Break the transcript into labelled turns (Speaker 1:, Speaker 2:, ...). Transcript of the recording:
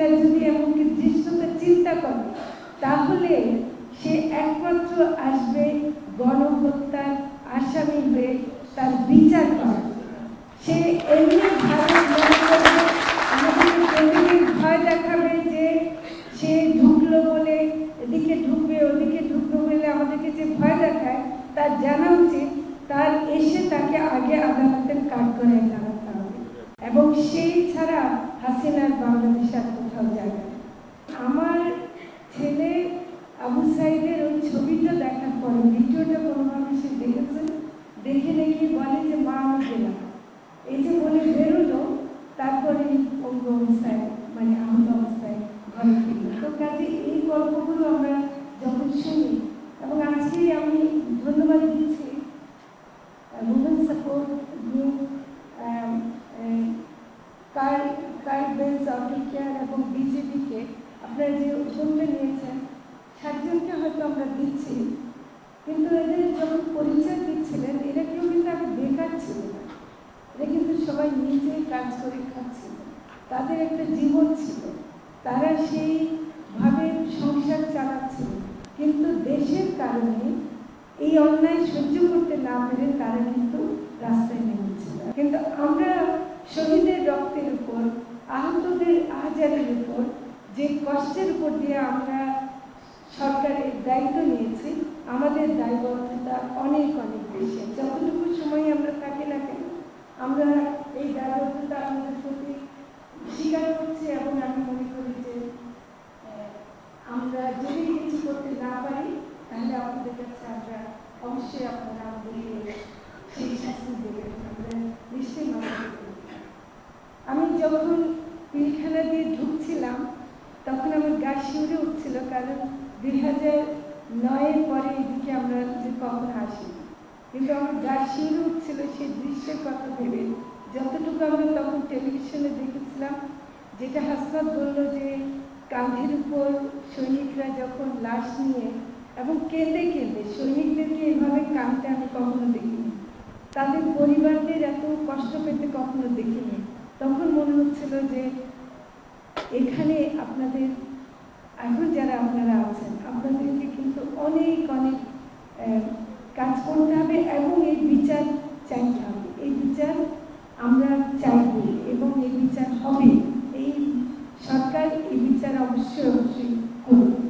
Speaker 1: হাসিনা যদি এমনকি দৃশ্যতা চিন্তা করে তাহলে সে একমাত্র আসবে গণহত্যার আসামি হয়ে তার বিচার করা। সে এমনি আমাদের ভয় দেখাবে যে সে ঢুকলো বলে এদিকে ঢুকবে ওদিকে ঢুকবে বলে আমাদেরকে যে ভয় দেখায় তার জানা উচিত তার এসে তাকে আগে আদালতের কাঠগড়ায় দাঁড়াতে হবে এবং সেই ছাড়া হাসিনার বাংলাদেশ আর কোথাও যাবে। আমার ছেলে আবু সাইদের ওই ছবিটা দেখার পরে ভিডিওটা কোনোভাবে সে দেখেছেন, দেখে বলে যে মা আমি গেলাম, এই যে বলে বেরোলো তারপরে অঙ্গ অবস্থায় মানে আহত অবস্থায় ঘরে ফিরল। তো কাজে এই গল্পগুলো আমরা যখন শুনি এবং আজকে আমি ধন্যবাদ দিচ্ছি women support group, card auto care এবং বিজেপিকে আপনারা যে উদ্যোগটা নিয়েছেন 7 জনকে হয়তো আমরা দিচ্ছি, কিন্তু এদের যখন পরিচয় দিচ্ছিলেন এরা কেউ কিন্তু আগে বেকার ছিল না, এরা কিন্তু সবাই নিজেই কাজ করে খাচ্ছিল, তাদের একটা জীবন ছিল, তারা সেইভাবে সংসার চালাচ্ছিল, কিন্তু দেশের কারণে এই অন্যায় সহ্য করতে না পেরে তারা কিন্তু রাস্তায় নেমেছিল। কিন্তু আমরা শহীদের রক্তের উপর, আহতদের আহাজারের উপর, যে কষ্টের উপর দিয়ে আমরা সরকারের দায়িত্ব নিয়েছি, আমাদের দায়বদ্ধতা অনেক অনেক বেশি। যতটুকু সময় আমরা থাকি না কেন আমরা এই দায়বদ্ধতা আমাদের প্রতি স্বীকার করছি এবং আমি মনে করি যে আমরা যদি কিছু করতে না পারি তাহলে আপনাদের কাছে আমরা অবশ্যই আপনারা আমাদেরকে সেই শাস্তি দেবেন, আমরা নিশ্চয়ই মানব। আমি যখন পিলখানা দিয়ে ঢুকছিলাম তখন আমার গা শিউরে উঠছিল, কারণ 2009-এর পরে এদিকে আমরা যে কখন আসি, কিন্তু আমার গা শিউরে উঠছিল সেই দৃশ্যের কথা ভেবে। যতটুকু আমরা তখন টেলিভিশনে দেখেছিলাম, যেটা হাসনাত বলল যে কাঁধের উপর সৈনিকরা যখন লাশ নিয়ে এবং কেঁদে কেঁদে সৈনিকদেরকে এভাবে কাঁদতে আমি কখনো দেখিনি, তাদের পরিবারদের এত কষ্ট পেতে কখনো দেখিনি। তখন মনে হচ্ছিল যে এখানে আপনাদের এখন যারা আপনারা আছেন আপনাদেরকে কিন্তু অনেক অনেক কাজ করতে হবে এবং এই বিচার চাইতে হবে, এই বিচার আমরা চাইব এবং এই বিচার হবে। এই সরকার এই বিচার অবশ্যই